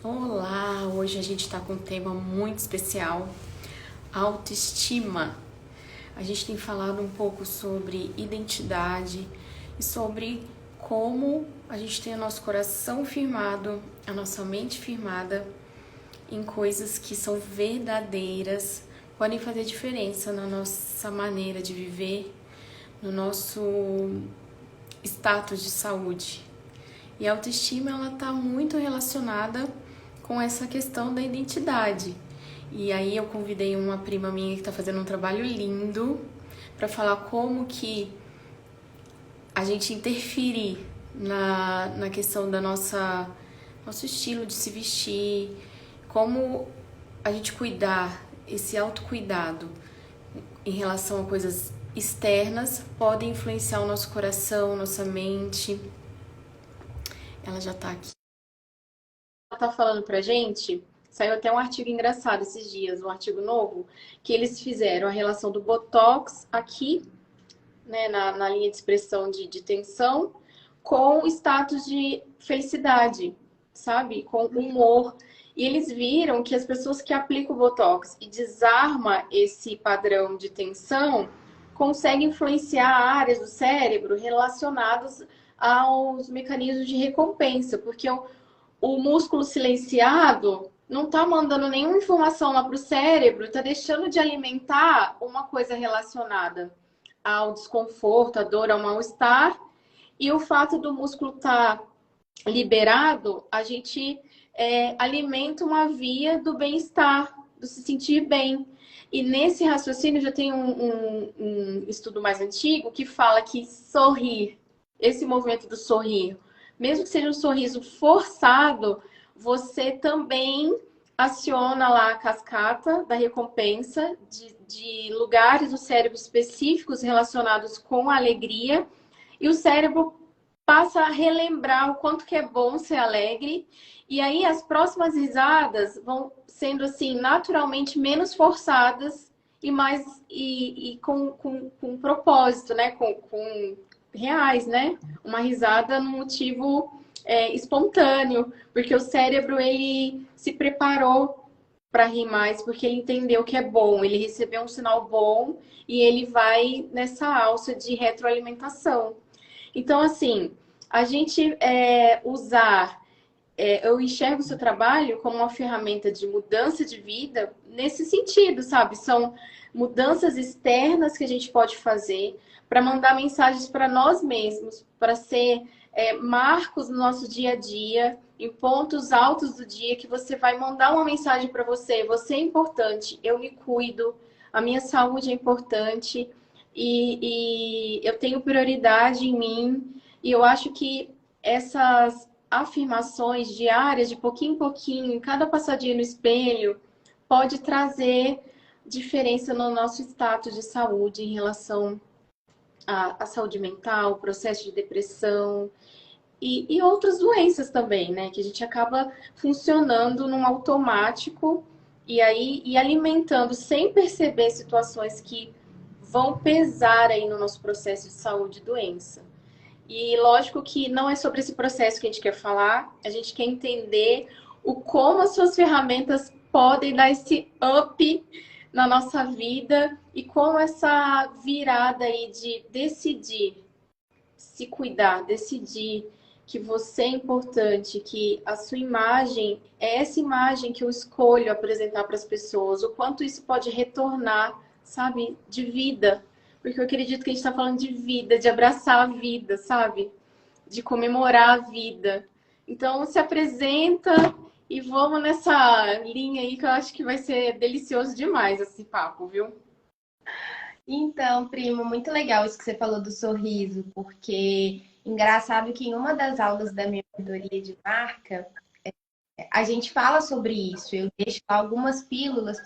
Olá! Hoje a gente está com um tema muito especial, autoestima. A gente tem falado um pouco sobre identidade e sobre como a gente tem o nosso coração firmado, a nossa mente firmada em coisas que são verdadeiras, podem fazer diferença na nossa maneira de viver, no nosso status de saúde. E a autoestima ela está muito relacionada com essa questão da identidade. E aí eu convidei uma prima minha que está fazendo um trabalho lindo para falar como que a gente interferir na questão da nosso estilo de se vestir, como a gente cuidar, esse autocuidado em relação a coisas externas podem influenciar o nosso coração, nossa mente. Ela já tá aqui. Ela tá falando pra gente, saiu até um artigo engraçado esses dias, um artigo novo, que eles fizeram a relação do Botox aqui, né, na linha de expressão de tensão, com o status de felicidade, sabe? Com humor. E eles viram que as pessoas que aplicam o Botox e desarma esse padrão de tensão conseguem influenciar áreas do cérebro relacionadas aos mecanismos de recompensa, porque o músculo silenciado não está mandando nenhuma informação lá para o cérebro, está deixando de alimentar uma coisa relacionada ao desconforto, à dor, ao mal-estar. E o fato do músculo estar liberado, a gente alimenta uma via do bem-estar, do se sentir bem. E nesse raciocínio já tem um estudo mais antigo que fala que sorrir, esse movimento do sorrir, mesmo que seja um sorriso forçado, você também aciona lá a cascata da recompensa de lugares do cérebro específicos relacionados com a alegria, e o cérebro passa a relembrar o quanto que é bom ser alegre, e aí as próximas risadas vão sendo assim naturalmente menos forçadas e mais com propósito, né? Com reais, né? Uma risada num motivo espontâneo, porque o cérebro ele se preparou para rir mais, porque ele entendeu que é bom, ele recebeu um sinal bom e ele vai nessa alça de retroalimentação. Então, assim, a gente usar, eu enxergo o seu trabalho como uma ferramenta de mudança de vida nesse sentido, sabe? São mudanças externas que a gente pode fazer para mandar mensagens para nós mesmos, para ser marcos no nosso dia a dia, em pontos altos do dia, que você vai mandar uma mensagem para você: você é importante, eu me cuido, a minha saúde é importante e eu tenho prioridade em mim. E eu acho que essas afirmações diárias, de pouquinho em pouquinho, em cada passadinha no espelho, pode trazer diferença no nosso status de saúde em relação à saúde mental, processo de depressão e outras doenças também, né? Que a gente acaba funcionando num automático e alimentando sem perceber situações que vão pesar aí no nosso processo de saúde e doença. E lógico que não é sobre esse processo que a gente quer falar, a gente quer entender o como as suas ferramentas podem dar esse up na nossa vida e como essa virada aí de decidir se cuidar, decidir que você é importante, que a sua imagem é essa imagem que eu escolho apresentar para as pessoas, o quanto isso pode retornar, sabe, de vida. Porque eu acredito que a gente está falando de vida, de abraçar a vida, sabe? De comemorar a vida. Então, se apresenta e vamos nessa linha aí que eu acho que vai ser delicioso demais esse papo, viu? Então, primo, muito legal isso que você falou do sorriso, porque engraçado que em uma das aulas da minha mentoria de marca, a gente fala sobre isso. Eu deixo lá algumas pílulas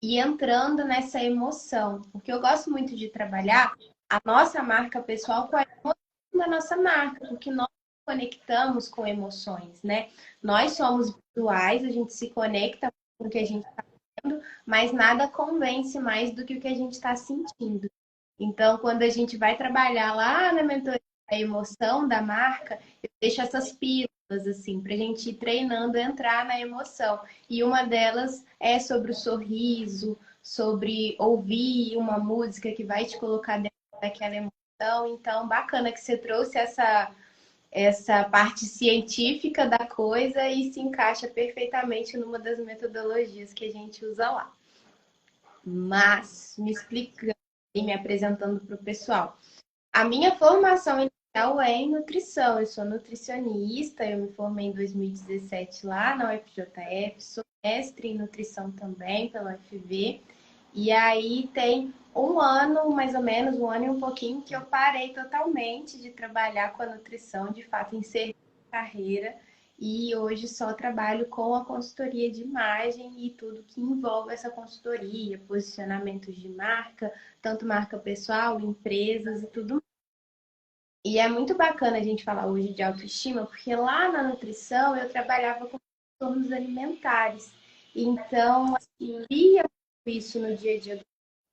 e entrando nessa emoção, porque eu gosto muito de trabalhar a nossa marca pessoal com a emoção da nossa marca, porque nós conectamos com emoções, né? Nós somos visuais, a gente se conecta com o que a gente está vendo, mas nada convence mais do que o que a gente está sentindo. Então, quando a gente vai trabalhar lá na mentoria da emoção da marca, eu deixo essas pílulas. assim, pra gente ir treinando, entrar na emoção. E uma delas é sobre o sorriso, sobre ouvir uma música que vai te colocar dentro daquela emoção. Então, bacana que você trouxe essa parte científica da coisa e se encaixa perfeitamente numa das metodologias que a gente usa lá. Mas, me explicando e me apresentando para o pessoal. A minha formação inicial é em nutrição. Eu sou nutricionista, eu me formei em 2017 lá na UFJF, sou mestre em nutrição também pela UFV. E aí tem um ano, mais ou menos, um ano e um pouquinho, que eu parei totalmente de trabalhar com a nutrição, de fato, encerrei a carreira. E hoje só trabalho com a consultoria de imagem e tudo que envolve essa consultoria, posicionamentos de marca, tanto marca pessoal, empresas e tudo. E é muito bacana a gente falar hoje de autoestima, porque lá na nutrição eu trabalhava com transtornos alimentares. Então, eu via isso no dia a dia do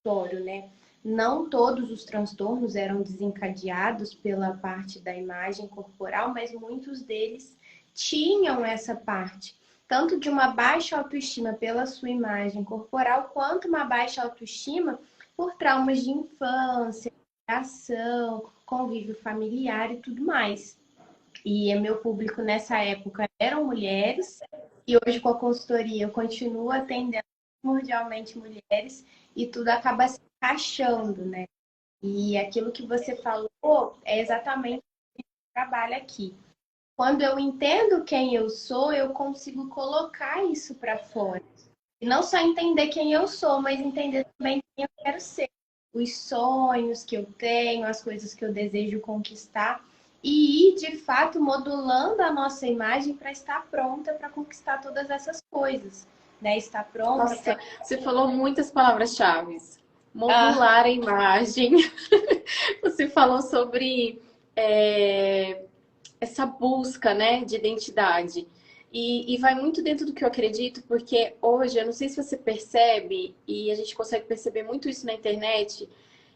consultório, né? Não todos os transtornos eram desencadeados pela parte da imagem corporal, mas muitos deles tinham essa parte, tanto de uma baixa autoestima pela sua imagem corporal, quanto uma baixa autoestima por traumas de infância, ação, convívio familiar e tudo mais. E meu público nessa época eram mulheres, e hoje com a consultoria eu continuo atendendo primordialmente mulheres, e tudo acaba se encaixando, né? E aquilo que você falou é exatamente o que trabalha aqui. Quando eu entendo quem eu sou, eu consigo colocar isso para fora. E não só entender quem eu sou, mas entender também quem eu quero ser. Os sonhos que eu tenho, as coisas que eu desejo conquistar. E ir, de fato, modulando a nossa imagem para estar pronta para conquistar todas essas coisas. Né? Estar pronta Nossa, você falou muitas palavras-chave. Modular a imagem. Você falou sobre essa busca, né, de identidade. E vai muito dentro do que eu acredito, porque hoje, eu não sei se você percebe, e a gente consegue perceber muito isso na internet,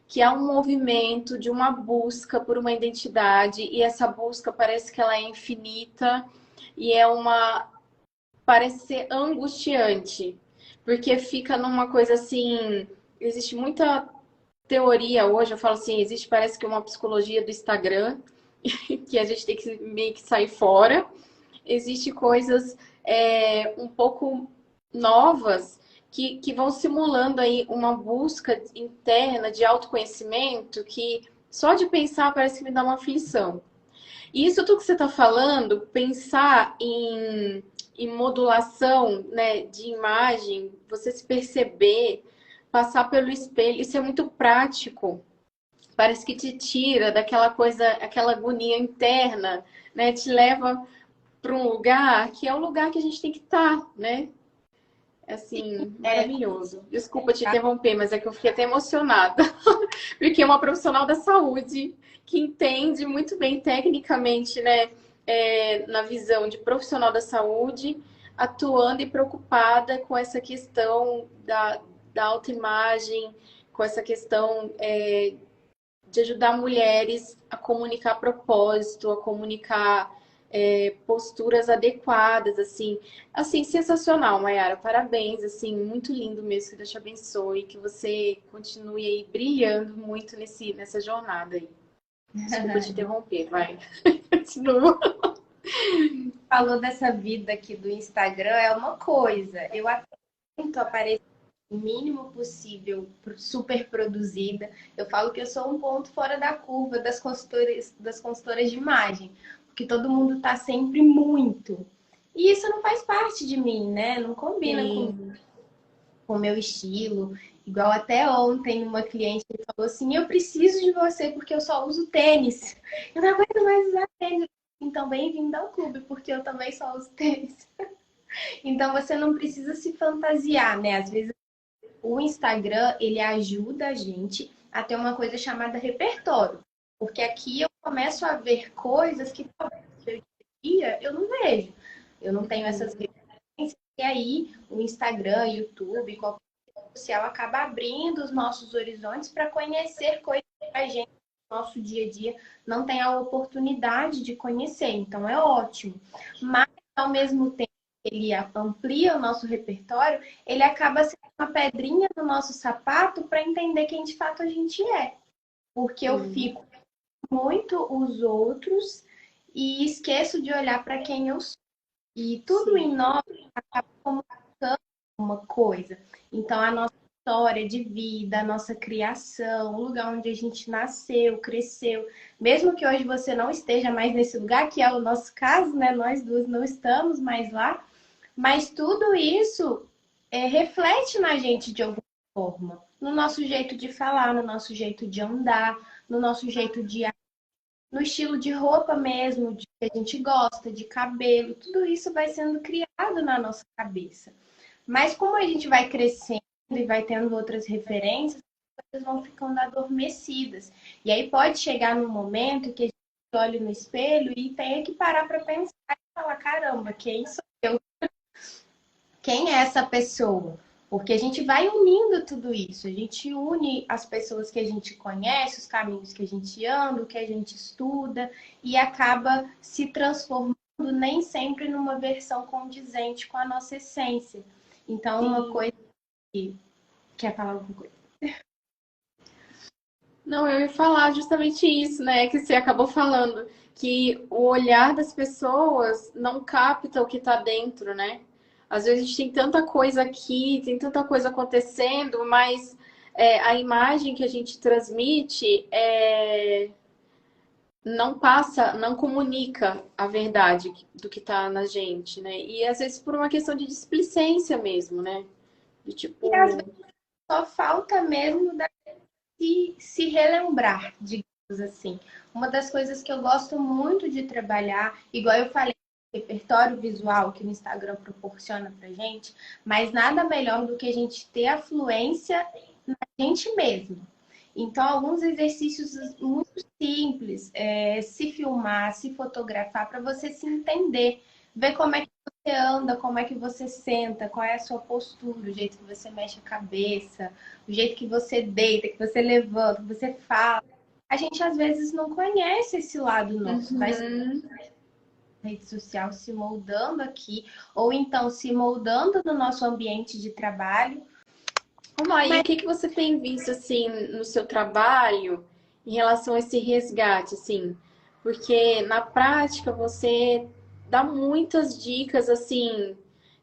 que há um movimento de uma busca por uma identidade, e essa busca parece que ela é infinita, e parece ser angustiante, porque fica numa coisa assim, existe muita teoria hoje, eu falo assim, existe parece que uma psicologia do Instagram, que a gente tem que meio que sair fora. Existe coisas um pouco novas que vão simulando aí uma busca interna de autoconhecimento que só de pensar parece que me dá uma aflição. E isso tudo que você está falando, pensar em modulação, né, de imagem, você se perceber, passar pelo espelho, isso é muito prático. Parece que te tira daquela coisa, aquela agonia interna, né? Te leva para um lugar que é o lugar que a gente tem que estar, né? Assim, maravilhoso. Desculpa te interromper, mas é que eu fiquei até emocionada. Porque é uma profissional da saúde que entende muito bem tecnicamente, né? Na visão de profissional da saúde, atuando e preocupada com essa questão da autoimagem, com essa questão de ajudar mulheres a comunicar propósito, a comunicar posturas adequadas, assim, sensacional, Mayara, parabéns, assim, muito lindo mesmo, que Deus te abençoe, que você continue aí brilhando muito nessa jornada aí. Desculpa te interromper, vai, continua. Falou dessa vida aqui do Instagram, é uma coisa. Eu tento aparecer o mínimo possível, super produzida. Eu falo que eu sou um ponto fora da curva das consultoras de imagem, porque todo mundo tá sempre muito. E isso não faz parte de mim, né? Não combina com o meu estilo. Igual até ontem uma cliente me falou assim, eu preciso de você porque eu só uso tênis. Eu não aguento mais usar tênis. Então, bem-vindo ao clube, porque eu também só uso tênis. Então, você não precisa se fantasiar, né? Às vezes, o Instagram, ele ajuda a gente a ter uma coisa chamada repertório. Porque aqui eu começo a ver coisas que talvez eu não vejo. Eu não tenho essas referências. E aí, o Instagram, YouTube, qualquer rede social acaba abrindo os nossos horizontes para conhecer coisas da gente nosso dia a dia não tem a oportunidade de conhecer, então é ótimo. Mas, ao mesmo tempo que ele amplia o nosso repertório, ele acaba sendo uma pedrinha no nosso sapato para entender quem de fato a gente é. Porque eu fico muito os outros e esqueço de olhar para quem eu sou. E tudo em nós acaba comunicando uma coisa. Então, a nossa história de vida, a nossa criação, o lugar onde a gente nasceu, cresceu. Mesmo que hoje você não esteja mais nesse lugar, que é o nosso caso, né? Nós duas não estamos mais lá, mas tudo isso reflete na gente de alguma forma. No nosso jeito de falar, no nosso jeito de andar, no nosso jeito de no estilo de roupa mesmo, de que a gente gosta, de cabelo, tudo isso vai sendo criado na nossa cabeça. Mas como a gente vai crescendo e vai tendo outras referências, as coisas vão ficando adormecidas. E aí pode chegar num momento que a gente olha no espelho e tenha que parar para pensar e falar, caramba, quem sou eu? Quem é essa pessoa? Porque a gente vai unindo tudo isso, a gente une as pessoas que a gente conhece, os caminhos que a gente anda, o que a gente estuda, e acaba se transformando nem sempre numa versão condizente com a nossa essência. Então, uma coisa que... Quer falar alguma coisa? Não, eu ia falar justamente isso, né? Que você acabou falando, que o olhar das pessoas não capta o que tá dentro, né? Às vezes a gente tem tanta coisa aqui, tem tanta coisa acontecendo, mas a imagem que a gente transmite não passa, não comunica a verdade do que tá na gente, né? E às vezes por uma questão de displicência mesmo, né? De E às tipo, vezes só falta mesmo se relembrar, digamos assim. Uma das coisas que eu gosto muito de trabalhar, igual eu falei, repertório visual que o Instagram proporciona pra gente, mas nada melhor do que a gente ter a fluência na gente mesmo. Então, alguns exercícios muito simples, se filmar, se fotografar, para você se entender, ver como é que você anda, como é que você senta, qual é a sua postura, o jeito que você mexe a cabeça, o jeito que você deita, que você levanta, que você fala. A gente às vezes não conhece esse lado nosso, vai na rede social se moldando aqui, ou então se moldando no nosso ambiente de trabalho. e o que que você tem visto assim no seu trabalho em relação a esse resgate, assim? Porque na prática você dá muitas dicas assim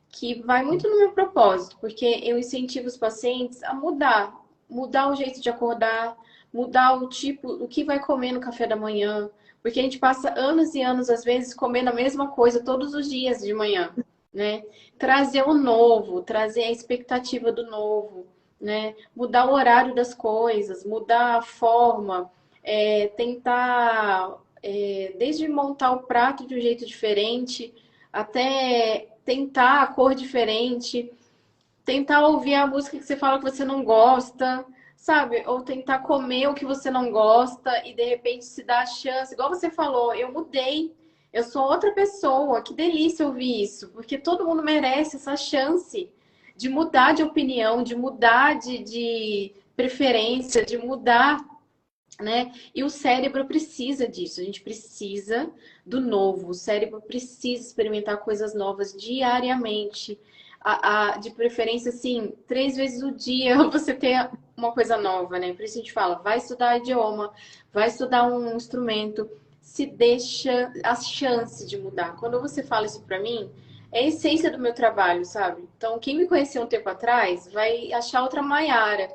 que vai muito no meu propósito, porque eu incentivo os pacientes a mudar o jeito de acordar, mudar o tipo, o que vai comer no café da manhã, porque a gente passa anos e anos às vezes comendo a mesma coisa todos os dias de manhã, né? Trazer o novo, trazer a expectativa do novo, né? Mudar o horário das coisas, mudar a forma, tentar desde montar o prato de um jeito diferente até tentar a cor diferente, tentar ouvir a música que você fala que você não gosta, sabe? Ou tentar comer o que você não gosta e de repente se dar a chance, igual você falou, eu mudei, eu sou outra pessoa, que delícia ouvir isso, porque todo mundo merece essa chance de mudar de opinião, de mudar de preferência, de mudar, né? E o cérebro precisa disso, a gente precisa do novo, o cérebro precisa experimentar coisas novas diariamente, de preferência, assim, 3 vezes o dia você ter uma coisa nova, né? Por isso a gente fala, vai estudar idioma, vai estudar um instrumento, se deixa a chance de mudar. Quando você fala isso pra mim, é a essência do meu trabalho, sabe? Então, quem me conheceu um tempo atrás vai achar outra Maiara.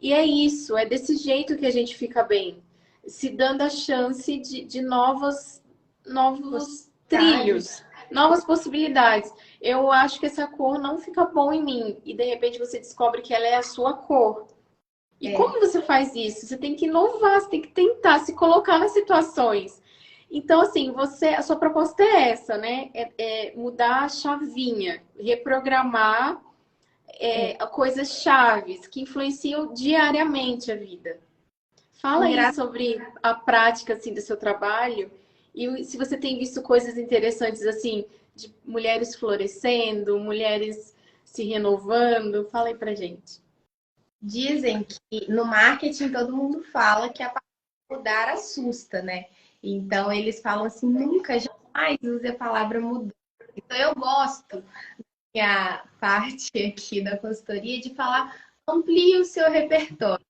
E é isso, é desse jeito que a gente fica bem, se dando a chance de novos trilhos, novas possibilidades. Eu acho que essa cor não fica bom em mim, e de repente você descobre que ela é a sua cor. E como você faz isso? Você tem que inovar, você tem que tentar se colocar nas situações. Então, assim, a sua proposta é essa, né? É mudar a chavinha, reprogramar coisas chaves que influenciam diariamente a vida. Fala aí sobre a prática assim do seu trabalho e se você tem visto coisas interessantes assim de mulheres florescendo, mulheres se renovando. Fala aí pra gente. Dizem que no marketing todo mundo fala que a mudar assusta, né? Então eles falam assim, nunca, jamais use a palavra mudar. Então eu gosto, que a parte aqui da consultoria, de falar, amplie o seu repertório.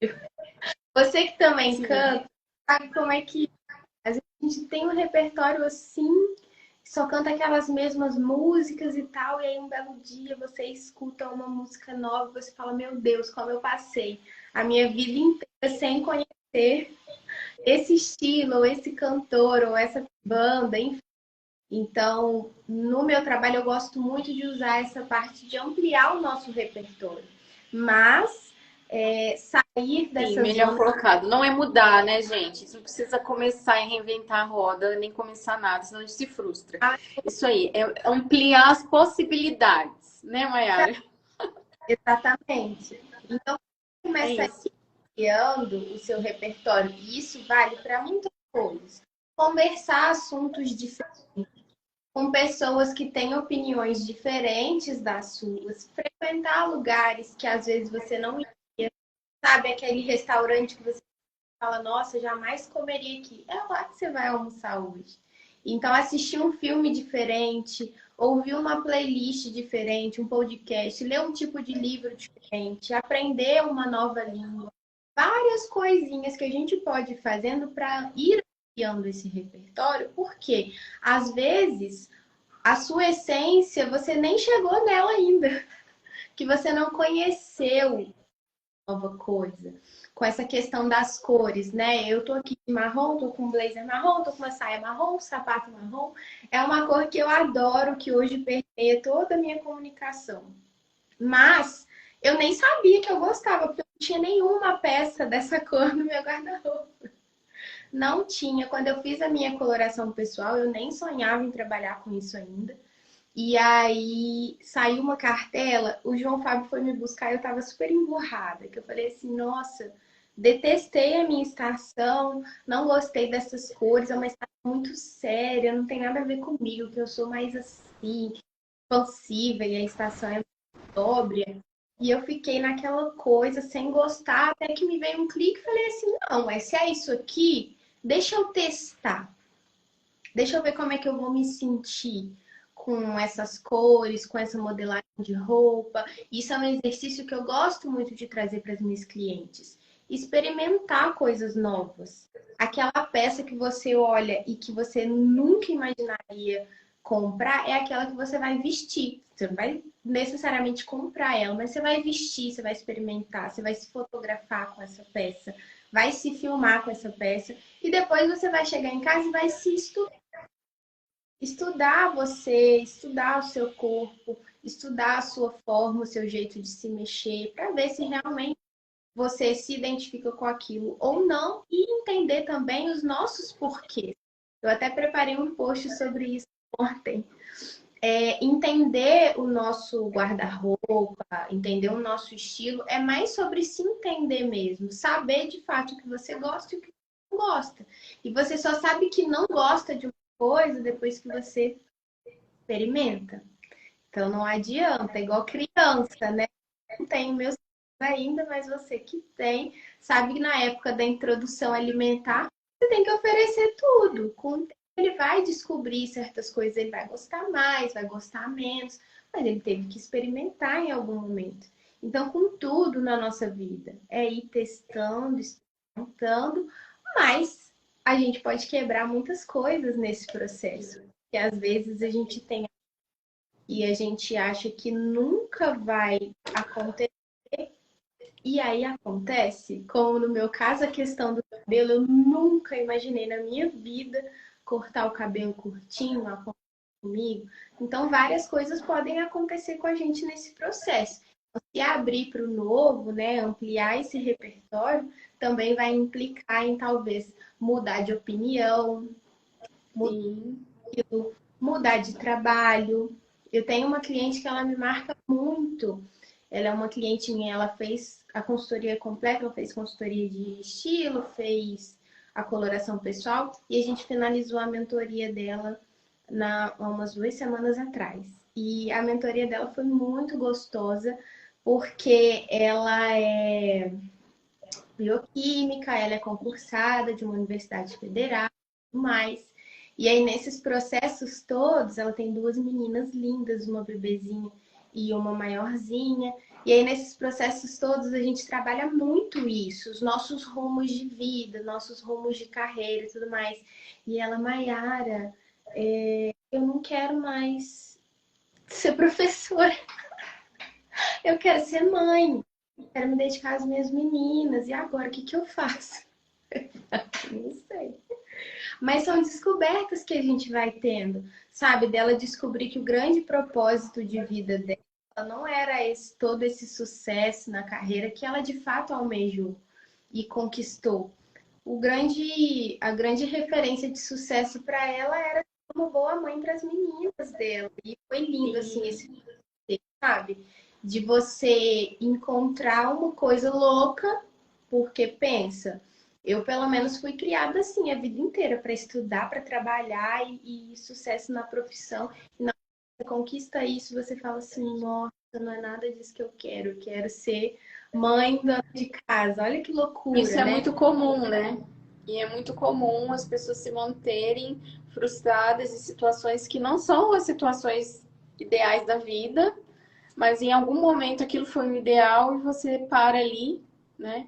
Você que também Sim. canta, sabe como é que às vezes a gente tem um repertório assim, só canta aquelas mesmas músicas e tal, e aí um belo dia você escuta uma música nova e você fala, meu Deus, como eu passei a minha vida inteira sem conhecer esse estilo, ou esse cantor, ou essa banda, enfim. Então, no meu trabalho, eu gosto muito de usar essa parte de ampliar o nosso repertório. Mas sair Sim, dessa melhor zona. colocado. Não é mudar, né, gente? Isso não precisa começar e reinventar a roda, nem começar nada, senão a gente se frustra. Isso aí, é ampliar as possibilidades, né, Mayara? Exatamente. Então, É começa isso. criando o seu repertório. E isso vale para muitas coisas. Conversar assuntos diferentes com pessoas que têm opiniões diferentes das suas. Frequentar lugares que às vezes você não iria. Sabe, aquele restaurante que você fala, nossa, jamais comeria aqui. É lá que você vai almoçar hoje. Então, assistir um filme diferente, ouvir uma playlist diferente, um podcast, ler um tipo de livro diferente, aprender uma nova língua. Várias coisinhas que a gente pode ir fazendo para ir criando esse repertório, porque às vezes a sua essência você nem chegou nela ainda, que você não conheceu nova coisa. Com essa questão das cores, né? Eu tô aqui de marrom, tô com um blazer marrom, tô com uma saia marrom, um sapato marrom. É uma cor que eu adoro, que hoje permeia toda a minha comunicação. Mas eu nem sabia que eu gostava, porque eu não tinha nenhuma peça dessa cor no meu guarda-roupa. Não tinha. Quando eu fiz a minha coloração pessoal, eu nem sonhava em trabalhar com isso ainda. E aí saiu uma cartela, o João Fábio foi me buscar e eu tava super emburrada, que eu falei assim, nossa, detestei a minha estação, não gostei dessas cores, é uma estação muito séria, não tem nada a ver comigo, que eu sou mais assim, expansiva e a estação é sóbria. E eu fiquei naquela coisa sem gostar, até que me veio um clique e falei assim, não, mas se é isso aqui, deixa eu testar. Deixa eu ver como é que eu vou me sentir com essas cores, com essa modelagem de roupa. Isso é um exercício que eu gosto muito de trazer para as minhas clientes. Experimentar coisas novas. Aquela peça que você olha e que você nunca imaginaria comprar é aquela que você vai vestir. Você não vai necessariamente comprar ela, mas você vai vestir, você vai experimentar, você vai se fotografar com essa peça, vai se filmar com essa peça e depois você vai chegar em casa e vai se estudar você, estudar o seu corpo, estudar a sua forma, o seu jeito de se mexer, para ver se realmente você se identifica com aquilo ou não e entender também os nossos porquês. Eu até preparei um post sobre isso ontem. Entender o nosso guarda-roupa, entender o nosso estilo, é mais sobre se entender mesmo, saber de fato o que você gosta e o que não gosta. E você só sabe que não gosta de uma coisa depois que você experimenta. Então não adianta, é igual criança, né? Não tenho meus filhos ainda, mas você que tem, sabe que na época da introdução alimentar, você tem que oferecer tudo. Com o tempo ele vai descobrir certas coisas, ele vai gostar mais, vai gostar menos, mas ele teve que experimentar em algum momento. Então, com tudo na nossa vida, é ir testando, experimentando, mas a gente pode quebrar muitas coisas nesse processo. Que às vezes a gente tem e a gente acha que nunca vai acontecer, e aí acontece, como no meu caso a questão do cabelo, eu nunca imaginei na minha vida cortar o cabelo curtinho, acontece comigo. Então várias coisas podem acontecer com a gente nesse processo. Se abrir para o novo, né, ampliar esse repertório, também vai implicar em talvez mudar de opinião, Sim. mudar de trabalho. Eu tenho uma cliente que ela me marca muito. Ela é uma cliente minha, ela fez a consultoria completa, ela fez consultoria de estilo, fez a coloração pessoal e a gente finalizou a mentoria dela há umas 2 semanas atrás. E a mentoria dela foi muito gostosa porque ela é bioquímica, ela é concursada de uma universidade federal, e tudo mais. E aí, nesses processos todos, ela tem duas meninas lindas, uma bebezinha e uma maiorzinha. E aí, nesses processos todos, a gente trabalha muito isso, os nossos rumos de vida, nossos rumos de carreira e tudo mais. E ela, Maiara, eu não quero mais ser professora, eu quero ser mãe, quero me dedicar às minhas meninas. E agora, o que que eu faço? Não sei. Mas são descobertas que a gente vai tendo, sabe? Dela descobrir que o grande propósito de vida dela não era todo esse sucesso na carreira que ela de fato almejou e conquistou. A grande referência de sucesso para ela era ser uma boa mãe para as meninas dela. E foi lindo, assim, esse, sabe? De você encontrar uma coisa louca, porque pensa, eu pelo menos fui criada assim a vida inteira para estudar, para trabalhar e sucesso na profissão. E na hora que você conquista isso, você fala assim, nossa, não é nada disso que eu quero ser mãe dona de casa. Olha que Isso loucura, é né? muito comum, né? E é muito comum as pessoas se manterem frustradas em situações que não são as situações ideais da vida, mas em algum momento aquilo foi um ideal e você para ali, né?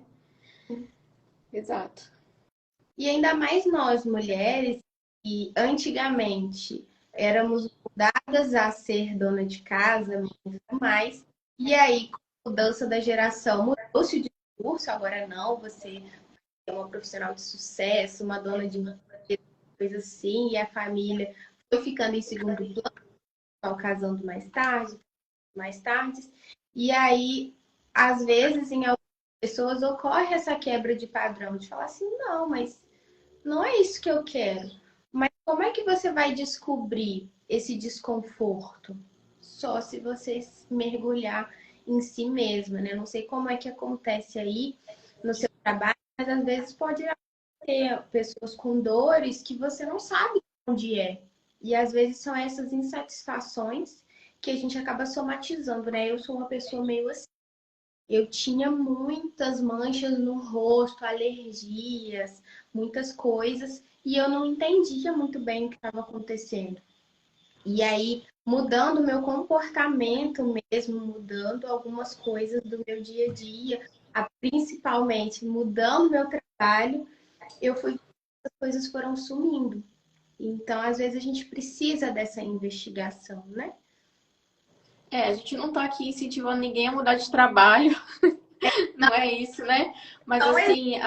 Exato. E ainda mais nós mulheres, que antigamente éramos mudadas a ser dona de casa, mãe e tudo mais, e aí, com a mudança da geração, mudou-se o discurso, agora não, você é uma profissional de sucesso, uma dona de uma coisa assim, e a família foi ficando em segundo plano, casando mais tarde, e aí, às vezes, em algumas pessoas ocorre essa quebra de padrão, de falar assim, não, mas não é isso que eu quero. Mas como é que você vai descobrir esse desconforto? Só se você mergulhar em si mesma, né? Não sei como é que acontece aí no seu trabalho, mas às vezes pode ter pessoas com dores que você não sabe onde é. E às vezes são essas insatisfações que a gente acaba somatizando, né? Eu sou uma pessoa meio assim. Eu tinha muitas manchas no rosto, alergias, muitas coisas, e eu não entendia muito bem o que estava acontecendo. E aí, mudando o meu comportamento mesmo, mudando algumas coisas do meu dia a dia, principalmente mudando meu trabalho, eu fui, as coisas foram sumindo. Então, às vezes, a gente precisa dessa investigação, né? É, a gente não tá aqui incentivando ninguém a mudar de trabalho, não é isso, né? Mas Não é assim,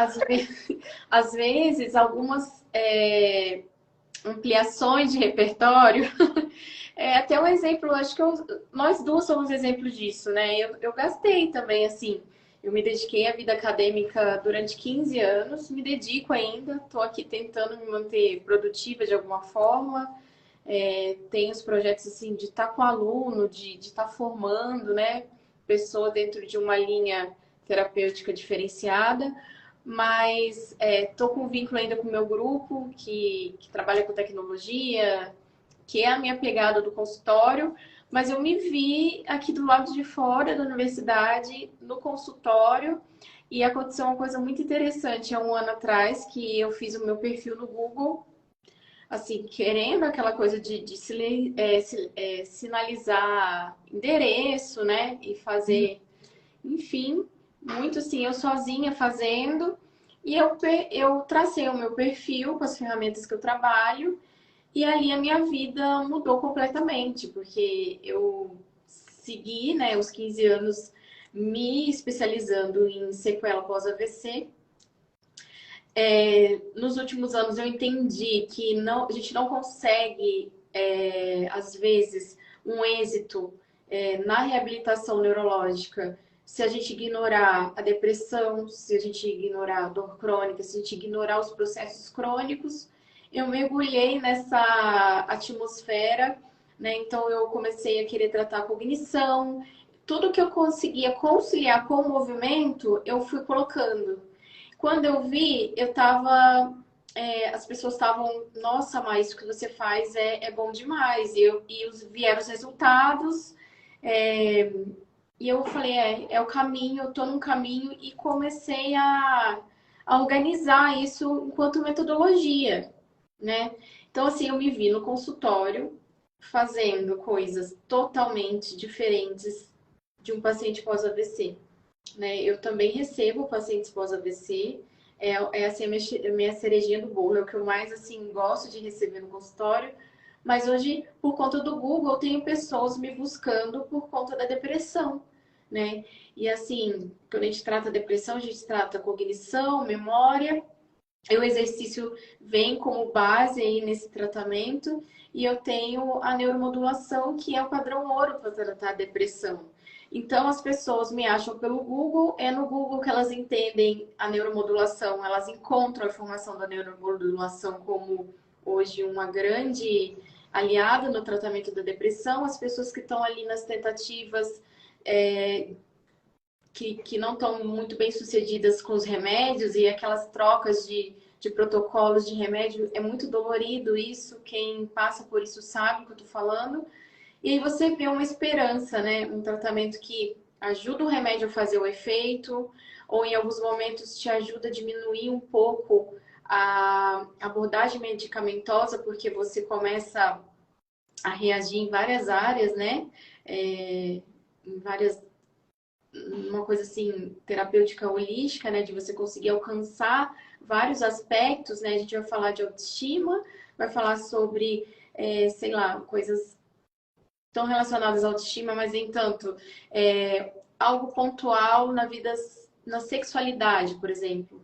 às vezes algumas ampliações de repertório. É até um exemplo, acho que nós duas somos exemplos disso, né? Eu gastei também, assim, eu me dediquei à vida acadêmica durante 15 anos, me dedico ainda, estou aqui tentando me manter produtiva de alguma forma. Tem os projetos, assim, de estar com aluno, de estar formando, né? Pessoa dentro de uma linha terapêutica diferenciada, mas estou com vínculo ainda com o meu grupo, que trabalha com tecnologia, que é a minha pegada do consultório, mas eu me vi aqui do lado de fora da universidade, no consultório, e aconteceu uma coisa muito interessante há um ano atrás, que eu fiz o meu perfil no Google, assim, querendo aquela coisa de sinalizar endereço, né, e fazer, enfim, muito assim, eu sozinha fazendo, e eu tracei o meu perfil com as ferramentas que eu trabalho, e ali a minha vida mudou completamente, porque eu segui, né, os 15 anos me especializando em sequela pós-AVC. Nos últimos anos eu entendi que a gente não consegue, às vezes, um êxito na reabilitação neurológica se a gente ignorar a depressão, se a gente ignorar a dor crônica, se a gente ignorar os processos crônicos. Eu mergulhei nessa atmosfera, né? Então eu comecei a querer tratar a cognição, tudo que eu conseguia conciliar com o movimento, eu fui colocando. Quando eu vi, eu tava. As pessoas estavam, nossa, mas isso que você faz é bom demais. Vieram os resultados. é, E eu falei, é o caminho, eu tô num caminho e comecei a organizar isso enquanto metodologia, né? Então, assim, eu me vi no consultório fazendo coisas totalmente diferentes de um paciente pós-AVC, né? Eu também recebo pacientes pós-AVC, é assim a minha cerejinha do bolo, é o que eu mais assim gosto de receber no consultório. Mas hoje, por conta do Google, eu tenho pessoas me buscando por conta da depressão, né? E assim, quando a gente trata depressão, a gente trata cognição, memória, e o exercício vem como base aí nesse tratamento, e eu tenho a neuromodulação, que é o padrão ouro para tratar a depressão. Então, as pessoas me acham pelo Google, é no Google que elas entendem a neuromodulação, elas encontram a informação da neuromodulação como hoje uma grande aliada no tratamento da depressão. As pessoas que estão ali nas tentativas que não estão muito bem sucedidas com os remédios e aquelas trocas de protocolos de remédio, é muito dolorido isso, quem passa por isso sabe o que eu estou falando. E aí você vê uma esperança, né? Um tratamento que ajuda o remédio a fazer o efeito, ou em alguns momentos te ajuda a diminuir um pouco a abordagem medicamentosa, porque você começa a reagir em várias áreas, né? Em várias uma coisa assim, terapêutica holística, né? De você conseguir alcançar vários aspectos, né? A gente vai falar de autoestima, vai falar sobre, sei lá, coisas tão relacionadas à autoestima, mas entanto, algo pontual na vida, na sexualidade, por exemplo.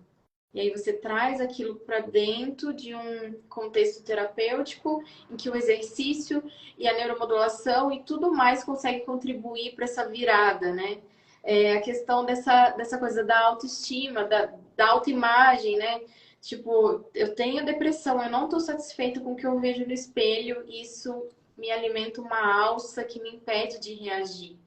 E aí você traz aquilo para dentro de um contexto terapêutico em que o exercício e a neuromodulação e tudo mais consegue contribuir para essa virada, né? A questão dessa coisa da autoestima, da autoimagem, né? Tipo, eu tenho depressão, eu não estou satisfeita com o que eu vejo no espelho, isso me alimenta uma alça que me impede de reagir.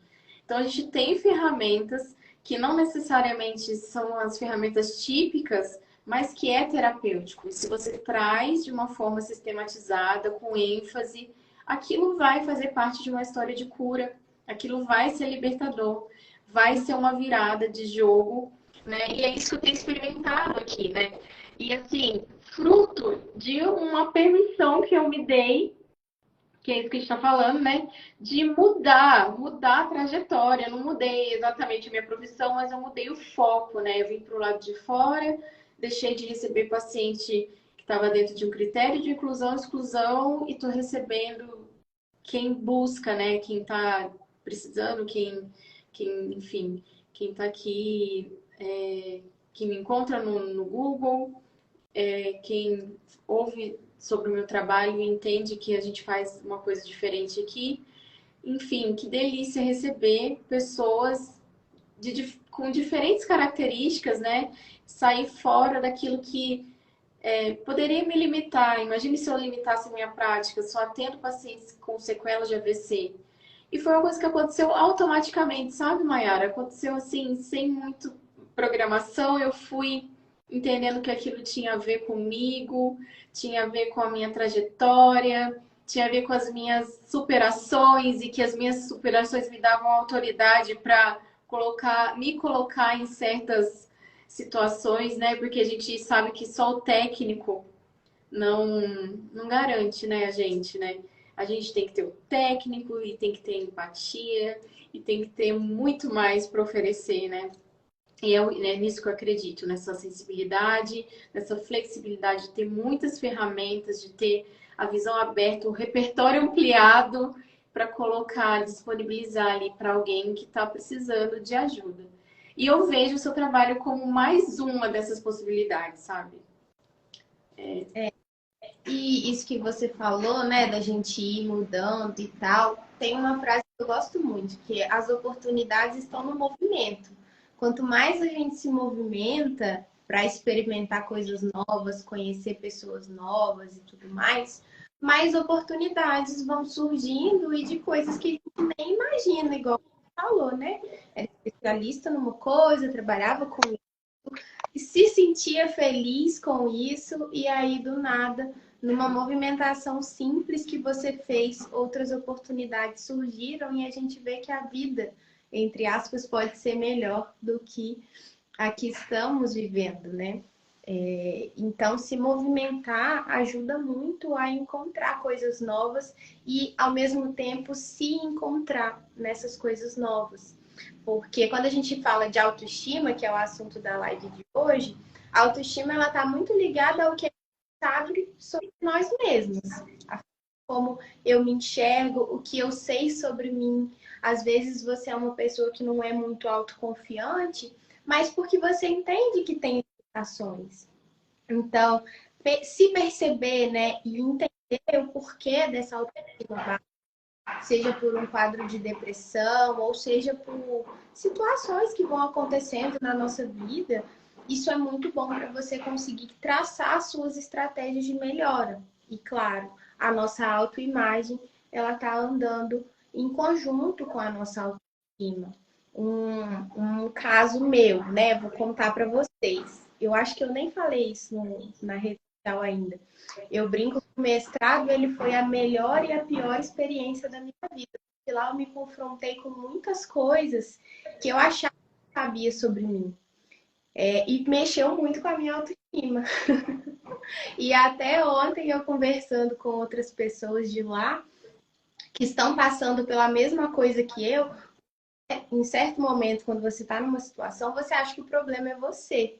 Então, a gente tem ferramentas que não necessariamente são as ferramentas típicas, mas que é terapêutico. E se você traz de uma forma sistematizada, com ênfase, aquilo vai fazer parte de uma história de cura, aquilo vai ser libertador, vai ser uma virada de jogo, né? E é isso que eu tenho experimentado aqui, né? E assim, fruto de uma permissão que eu me dei, que é isso que a gente está falando, né? De mudar a trajetória. Eu não mudei exatamente a minha profissão, mas eu mudei o foco, né? Eu vim para o lado de fora, deixei de receber paciente que estava dentro de um critério de inclusão, exclusão, e estou recebendo quem busca, né? Quem está precisando, enfim, quem está aqui, que me encontra no Google, quem ouve sobre o meu trabalho e entende que a gente faz uma coisa diferente aqui. Enfim, que delícia receber pessoas com diferentes características, né? Sair fora daquilo que poderia me limitar. Imagine se eu limitasse minha prática, só atendo pacientes com sequelas de AVC. E foi uma coisa que aconteceu automaticamente, sabe, Mayara? Aconteceu assim, sem muito programação, eu fui entendendo que aquilo tinha a ver comigo, tinha a ver com a minha trajetória, tinha a ver com as minhas superações e que as minhas superações me davam autoridade para me colocar em certas situações, né? Porque a gente sabe que só o técnico não, não garante, né, a gente, né? A gente tem que ter o técnico e tem que ter empatia e tem que ter muito mais para oferecer, né? E é nisso que eu acredito, nessa sensibilidade, nessa flexibilidade de ter muitas ferramentas, de ter a visão aberta, o repertório ampliado para colocar, disponibilizar ali para alguém que está precisando de ajuda. E eu vejo o seu trabalho como mais uma dessas possibilidades, sabe? E isso que você falou, né, da gente ir mudando e tal, tem uma frase que eu gosto muito, que é, as oportunidades estão no movimento. Quanto mais a gente se movimenta para experimentar coisas novas, conhecer pessoas novas e tudo mais oportunidades vão surgindo e de coisas que a gente nem imagina, igual você falou, né? Era especialista numa coisa, trabalhava com isso, e se sentia feliz com isso, e aí do nada numa movimentação simples que você fez, outras oportunidades surgiram e a gente vê que a vida entre aspas, pode ser melhor do que a que estamos vivendo, né? Então, se movimentar ajuda muito a encontrar coisas novas e, ao mesmo tempo, se encontrar nessas coisas novas. Porque quando a gente fala de autoestima, que é o assunto da live de hoje, a autoestima ela está muito ligada ao que a gente sabe sobre nós mesmos. Como eu me enxergo, o que eu sei sobre mim. Às vezes você é uma pessoa que não é muito autoconfiante, mas porque você entende que tem limitações. Então, se perceber, né, e entender o porquê dessa autoestima baixa, seja por um quadro de depressão, ou seja por situações que vão acontecendo na nossa vida, isso é muito bom para você conseguir traçar suas estratégias de melhora. E claro, a nossa autoimagem, ela está andando em conjunto com a nossa autoestima. Um caso meu, né? Vou contar para vocês. Eu acho que eu nem falei isso na rede social ainda. Eu brinco que o mestrado ele foi a melhor e a pior experiência da minha vida. Porque lá eu me confrontei com muitas coisas que eu achava que sabia sobre mim. E mexeu muito com a minha autoestima. E até ontem eu conversando com outras pessoas de lá que estão passando pela mesma coisa que eu, em certo momento, quando você está numa situação, você acha que o problema é você.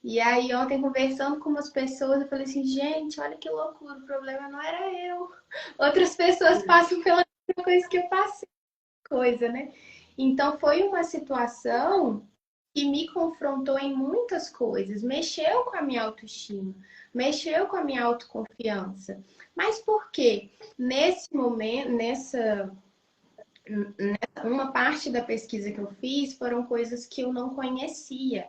E aí, ontem, conversando com umas pessoas, eu falei assim, gente, olha que loucura, o problema não era eu. Outras pessoas passam pela mesma coisa que eu passei, coisa, né? Então, foi uma situação que me confrontou em muitas coisas, mexeu com a minha autoestima, mexeu com a minha autoconfiança. Mas por quê? Nesse momento, uma parte da pesquisa que eu fiz foram coisas que eu não conhecia.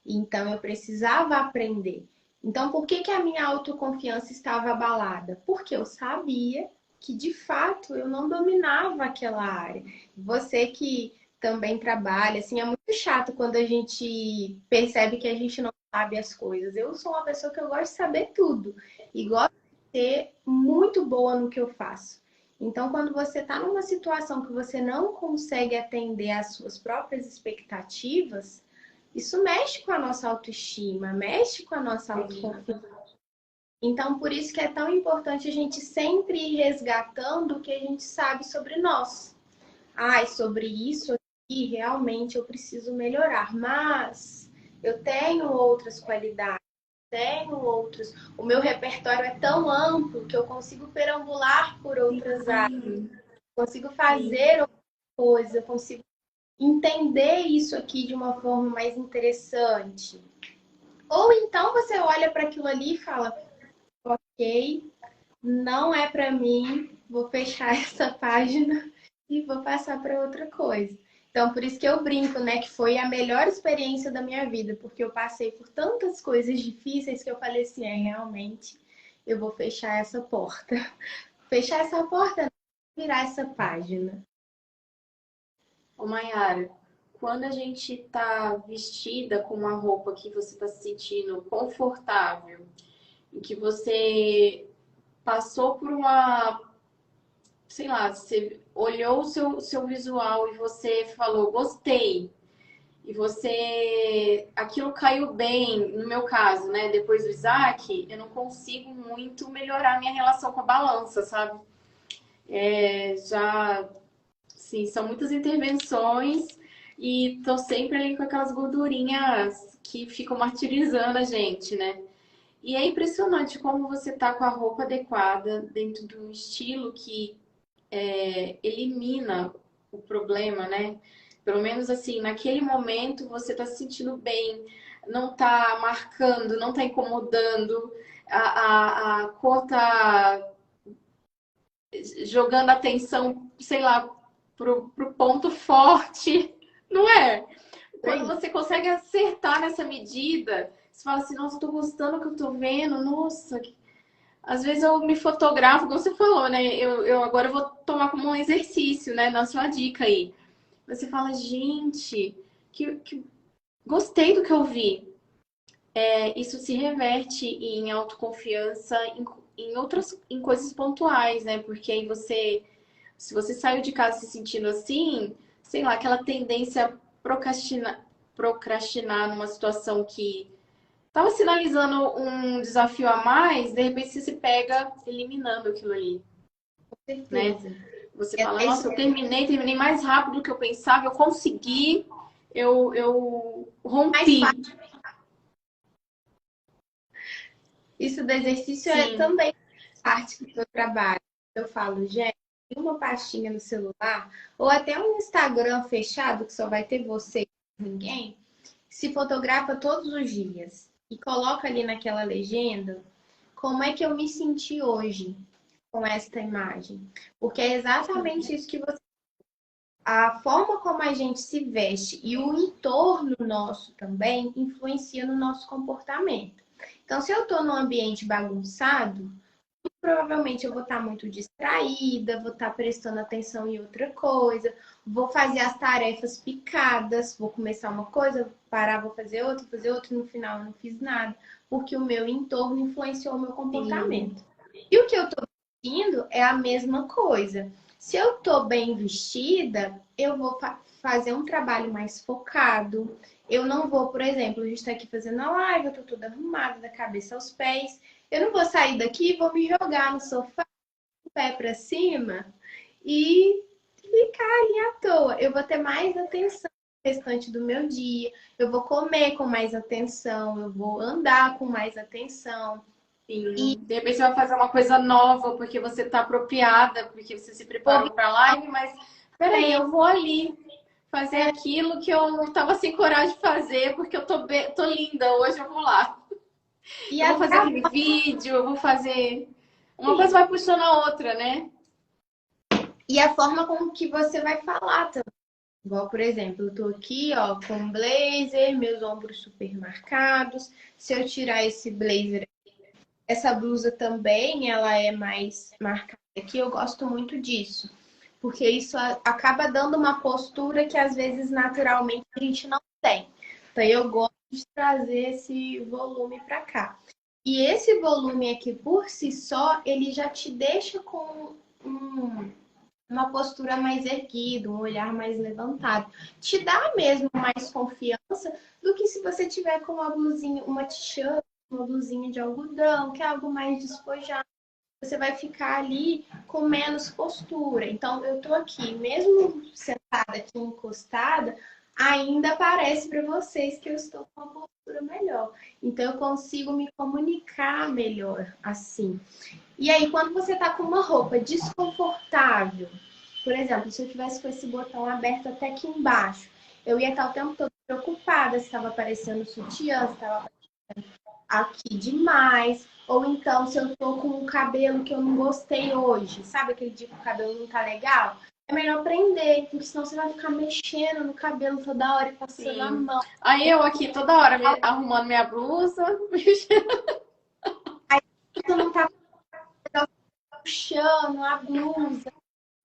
Então eu precisava aprender. Então por que a minha autoconfiança estava abalada? Porque eu sabia que de fato eu não dominava aquela área. Você que também trabalha, assim, é muito chato quando a gente percebe que a gente não sabe as coisas. Eu sou uma pessoa que eu gosto de saber tudo e gosto de ser muito boa no que eu faço. Então, quando você está numa situação que você não consegue atender às suas próprias expectativas, isso mexe com a nossa autoestima, mexe com a nossa autoconfiança. Então, por isso que é tão importante a gente sempre ir resgatando o que a gente sabe sobre nós. Sobre isso aqui realmente eu preciso melhorar, mas eu tenho outras qualidades, tenho outros. O meu repertório é tão amplo que eu consigo perambular por outras áreas, consigo fazer outras coisas, eu consigo entender isso aqui de uma forma mais interessante. Ou então você olha para aquilo ali e fala, ok, não é para mim, vou fechar essa página e vou passar para outra coisa. Então, por isso que eu brinco, né, que foi a melhor experiência da minha vida, porque eu passei por tantas coisas difíceis que eu falei assim, realmente, eu vou fechar essa porta. Fechar essa porta, virar essa página. Ô Mayara, quando a gente tá vestida com uma roupa que você tá se sentindo confortável e que você passou por uma, sei lá, você olhou o seu visual e você falou, gostei, e você, aquilo caiu bem, no meu caso, né, depois do Isaac, eu não consigo muito melhorar minha relação com a balança, sabe? Já, sim, são muitas intervenções e tô sempre ali com aquelas gordurinhas que ficam martirizando a gente, né? E é impressionante como você tá com a roupa adequada dentro de um estilo que elimina o problema, né? Pelo menos assim, naquele momento você tá se sentindo bem, não tá marcando, não tá incomodando, a cor tá jogando atenção, sei lá, pro ponto forte, não é? Quando você consegue acertar nessa medida, você fala assim, nossa, tô gostando do que eu tô vendo, nossa. Às vezes eu me fotografo, como você falou, né? Eu agora vou tomar como um exercício, né? Na sua dica aí. Você fala, gente, que gostei do que eu vi. Isso se reverte em autoconfiança em outras em coisas pontuais, né? Porque aí você, se você saiu de casa se sentindo assim, sei lá, aquela tendência a procrastinar numa situação que estava sinalizando um desafio a mais, de repente você se pega eliminando aquilo ali, Com né? certeza. Você E fala, até isso, nossa, eu terminei mais rápido do que eu pensava, eu consegui, eu mais rompi. fácil. Isso do exercício é Sim, também parte do meu trabalho. Eu falo, gente, tem uma pastinha no celular, ou até um Instagram fechado, que só vai ter você e ninguém, se fotografa todos os dias e coloca ali naquela legenda como é que eu me senti hoje com esta imagem. Porque é exatamente isso que você. A forma como a gente se veste e o entorno nosso também influencia no nosso comportamento. Então, se eu estou num ambiente bagunçado, provavelmente eu vou estar muito distraída, vou estar prestando atenção em outra coisa, vou fazer as tarefas picadas, vou começar uma coisa, parar, vou fazer outra, e no final eu não fiz nada, porque o meu entorno influenciou o meu sim, comportamento. E o que eu estou vestindo é a mesma coisa. Se eu estou bem vestida, eu vou fazer um trabalho mais focado. Eu não vou, por exemplo, a gente está aqui fazendo a live, eu estou toda arrumada, da cabeça aos pés. Eu não vou sair daqui e vou me jogar no sofá, com o pé para cima e ficar ali à toa. Eu vou ter mais atenção no restante do meu dia, eu vou comer com mais atenção, eu vou andar com mais atenção. E sim. De repente você vai fazer uma coisa nova, porque você está apropriada, porque você se vou me preparou para a live, mas peraí, bem. eu vou ali fazer aquilo que eu estava sem coragem de fazer, porque eu tô linda, hoje eu vou lá. E Eu vou até fazer aquele vídeo, eu vou fazer. Uma coisa assim, vai puxando a outra, né? e a forma como que você vai falar também. Igual, por exemplo, eu tô aqui, ó, com um blazer, meus ombros super marcados. Se eu tirar esse blazer, essa blusa também, ela é mais marcada aqui. Eu gosto muito disso, porque isso acaba dando uma postura que às vezes naturalmente a gente não tem. Então eu gosto de trazer esse volume para cá. E esse volume aqui por si só, ele já te deixa com uma postura mais erguida, um olhar mais levantado. Te dá mesmo mais confiança do que se você tiver com uma blusinha, uma t-shirt, uma blusinha de algodão, que é algo mais despojado. Você vai ficar ali com menos postura. Então, eu tô aqui, mesmo sentada aqui encostada, ainda parece para vocês que eu estou com uma postura melhor. Então, eu consigo me comunicar melhor assim. E aí, quando você tá com uma roupa desconfortável, por exemplo, se eu tivesse com esse botão aberto até aqui embaixo, eu ia estar o tempo todo preocupada se estava aparecendo sutiã, se estava aqui demais. Ou então, se eu tô com um cabelo que eu não gostei hoje, sabe aquele dia que o cabelo não tá legal? É melhor prender, porque senão você vai ficar mexendo no cabelo toda hora e passando a Sim. mão. Aí eu aqui toda hora arrumando minha blusa. Você não tá puxando a blusa.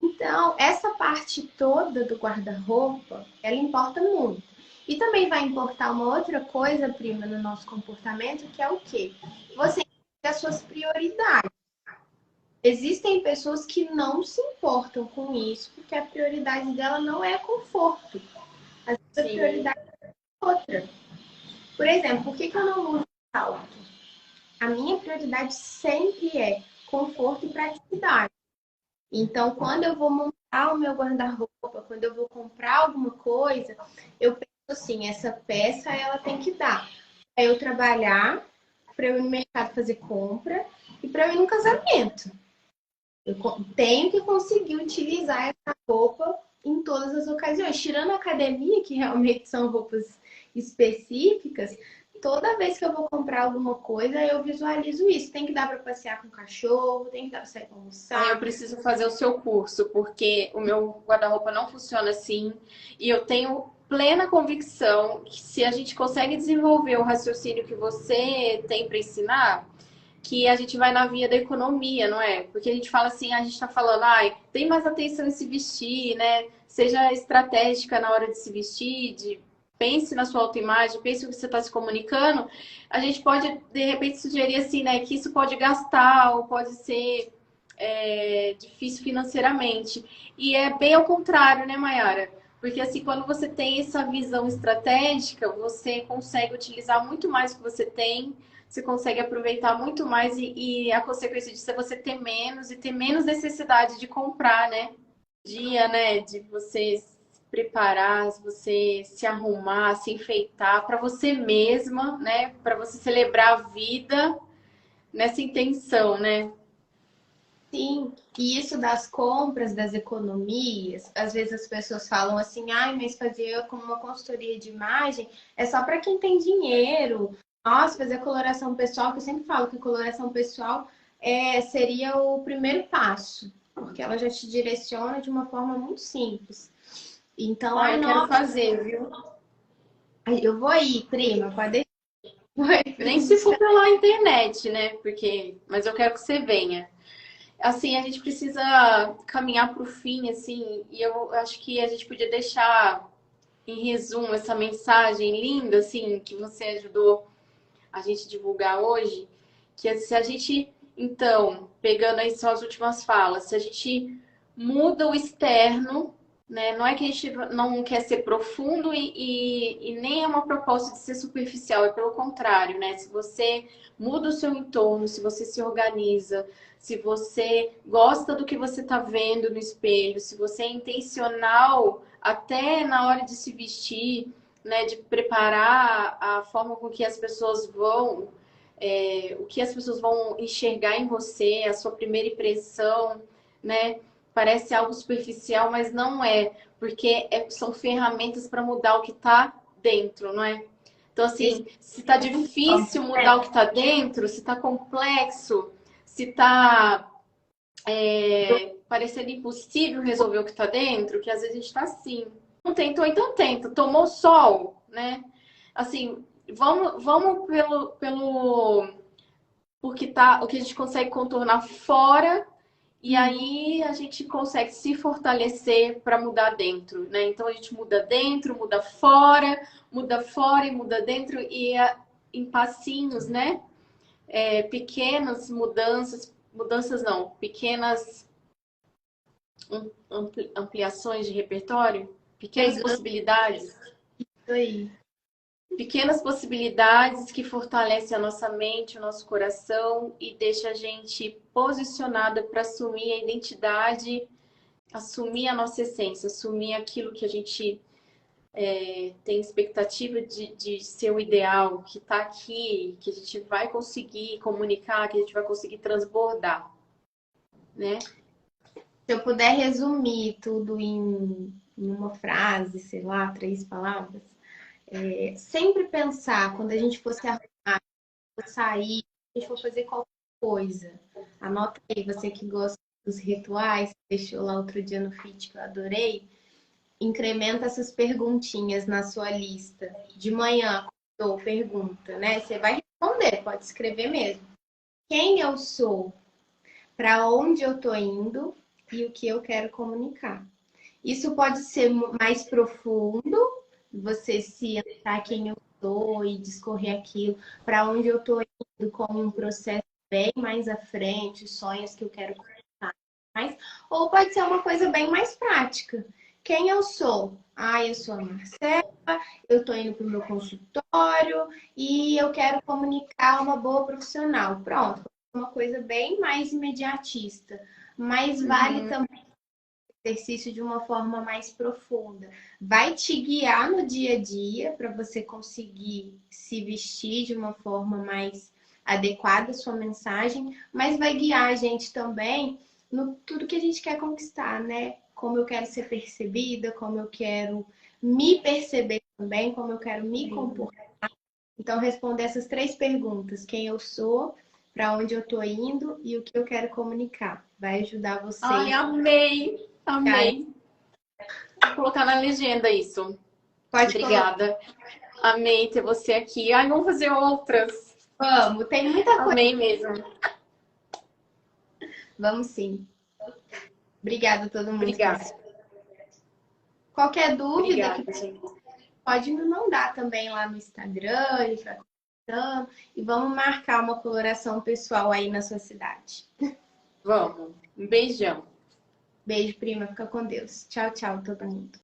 Então, essa parte toda do guarda-roupa, ela importa muito. E também vai importar uma outra coisa, prima, no nosso comportamento, que é o quê? Você tem as suas prioridades. Existem pessoas que não se importam com isso, porque a prioridade dela não é conforto. Às vezes a Sim, prioridade é outra. Por exemplo, por que eu não uso salto? A minha prioridade sempre é conforto e praticidade. Então, quando eu vou montar o meu guarda-roupa, quando eu vou comprar alguma coisa, eu penso assim, essa peça ela tem que dar para eu trabalhar, para eu ir no mercado fazer compra e para eu ir no casamento. Eu tenho que conseguir utilizar essa roupa em todas as ocasiões. Tirando a academia, que realmente são roupas específicas, toda vez que eu vou comprar alguma coisa, eu visualizo isso. Tem que dar para passear com o cachorro, tem que dar para sair para aí eu almoçar. preciso fazer o seu curso, porque o meu guarda-roupa não funciona assim. E eu tenho plena convicção que se a gente consegue desenvolver o raciocínio que você tem para ensinar, que a gente vai na via da economia, não é? Porque a gente fala assim, a gente está falando, ai, tem mais atenção em se vestir, né? Seja estratégica na hora de se vestir, pense na sua autoimagem, pense o que você está se comunicando. A gente pode, de repente, sugerir assim, né? Que isso pode gastar ou pode ser difícil financeiramente. E é bem ao contrário, né, Mayara? Porque assim, quando você tem essa visão estratégica, você consegue utilizar muito mais o que você tem, você consegue aproveitar muito mais e a consequência disso é você ter menos e ter menos necessidade de comprar, né? Dia, né? De você se preparar, você se arrumar, se enfeitar para você mesma, né? Para você celebrar a vida nessa intenção, né? Sim, e isso das compras, das economias, às vezes as pessoas falam assim, ai, mas fazer como uma consultoria de imagem é só para quem tem dinheiro. Nossa, fazer coloração pessoal, que eu sempre falo que coloração pessoal seria o primeiro passo, porque ela já te direciona de uma forma muito simples. Então, Ah, ai, eu quero nossa, fazer, viu? eu vou ir, prima, pode deixar. Vai pra Nem se gente. for pela internet, né? Porque, mas eu quero que você venha. Assim, a gente precisa caminhar para o fim, assim, e eu acho que a gente podia deixar em resumo essa mensagem linda, assim, que você ajudou a gente divulgar hoje, que se a gente, então, pegando aí suas últimas falas, se a gente muda o externo, né? Não é que a gente não quer ser profundo e nem é uma proposta de ser superficial, é pelo contrário, né? Se você muda o seu entorno, se você se organiza, se você gosta do que você está vendo no espelho, se você é intencional até na hora de se vestir, né, de preparar a forma com que as pessoas vão, o que as pessoas vão enxergar em você, a sua primeira impressão, né? Parece algo superficial, mas não é, porque são ferramentas para mudar o que está dentro, não é? Então, Esse assim, se está difícil mudar o que está dentro, se está complexo, se está parecendo impossível resolver o que está dentro, que às vezes a gente está assim. Não tentou, então tenta. Tomou sol, né? Assim, vamos porque tá, o que a gente consegue contornar fora e aí a gente consegue se fortalecer para mudar dentro, né? Então a gente muda dentro, muda fora e muda dentro e em passinhos, né? Pequenas mudanças, mudanças não, pequenas ampliações de repertório, pequenas pegando possibilidades. aí. Pequenas possibilidades que fortalecem a nossa mente, o nosso coração e deixa a gente posicionada para assumir a identidade, assumir a nossa essência, assumir aquilo que a gente tem expectativa de ser o ideal, que está aqui, que a gente vai conseguir comunicar, que a gente vai conseguir transbordar, né? Se eu puder resumir tudo em uma frase, sei lá, 3 palavras, sempre pensar quando a gente for se arrumar, for sair, a gente for fazer qualquer coisa. Anota aí, você que gosta dos rituais, deixou lá outro dia no feed que eu adorei. Incrementa essas perguntinhas na sua lista. De manhã, acordou, pergunta, né? Você vai responder, pode escrever mesmo. Quem eu sou? Para onde eu tô indo? E o que eu quero comunicar? Isso pode ser mais profundo, você se entrar quem eu sou e discorrer aquilo, para onde eu estou indo como um processo bem mais à frente, sonhos que eu quero conquistar mais, ou pode ser uma coisa bem mais prática. Quem eu sou? Ah, eu sou a Marcela, eu estou indo para o meu consultório e eu quero comunicar uma boa profissional. Pronto, uma coisa bem mais imediatista, mas vale também exercício de uma forma mais profunda. Vai te guiar no dia a dia para você conseguir se vestir de uma forma mais adequada à sua mensagem, mas vai guiar a gente também no tudo que a gente quer conquistar, né? Como eu quero ser percebida, como eu quero me perceber também, como eu quero me comportar. Então, responder essas 3 perguntas: quem eu sou, para onde eu estou indo e o que eu quero comunicar. Vai ajudar Ai, vocês. amei, amei. Vou colocar na legenda isso. Pode colocar. Obrigada. Amei ter você aqui. Ai, vamos fazer outras. Vamos, tem muita coisa. Amei mesmo. Vamos sim. Obrigada a todo mundo que Obrigada. assistiu. Qualquer dúvida que Obrigada, gente. pode me mandar também lá no Instagram, a gente vai conversando e vamos marcar uma coloração pessoal aí na sua cidade. Vamos. Um beijão. Beijo, prima. Fica com Deus. Tchau, tchau, todo mundo.